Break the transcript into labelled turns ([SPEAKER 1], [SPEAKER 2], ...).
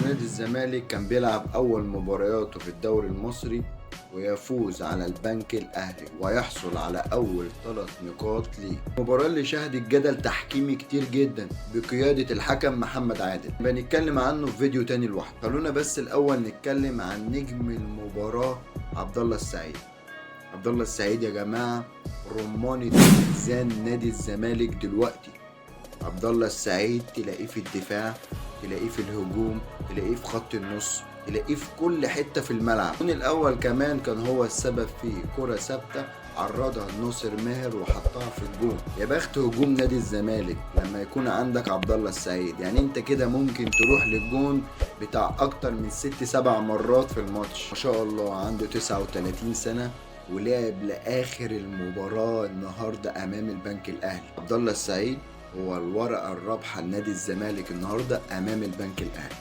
[SPEAKER 1] نادي الزمالك كان بيلعب أول مبارياته في الدوري المصري ويفوز على البنك الأهلي ويحصل على أول 3 نقاط ليه. المباراة اللي شهدت جدل تحكيمي كتير جدا بقيادة الحكم محمد عادل، بنتكلم عنه في فيديو تاني لوحده. خلونا بس الأول نتكلم عن نجم المباراة عبد الله السعيد. عبد الله السعيد يا جماعة رمانة ميزان نادي الزمالك دلوقتي. عبد الله السعيد تلاقيه في الدفاع، تلاقيه في الهجوم، تلاقيه في خط النص، تلاقيه في كل حتة في الملعب. الجون الأول كمان كان هو السبب فيه، كرة ثابتة عرضها لناصر ماهر وحطها في الجون. يا بخت هجوم نادي الزمالك لما يكون عندك عبد الله السعيد. يعني انت كده ممكن تروح للجون بتاع اكتر من 6-7 مرات في الماتش. ما شاء الله عنده 39 سنة ولعب لاخر المباراة النهاردة امام البنك الاهلي. عبد الله السعيد هو الورقة الرابحة لنادي الزمالك النهاردة أمام البنك الأهلي.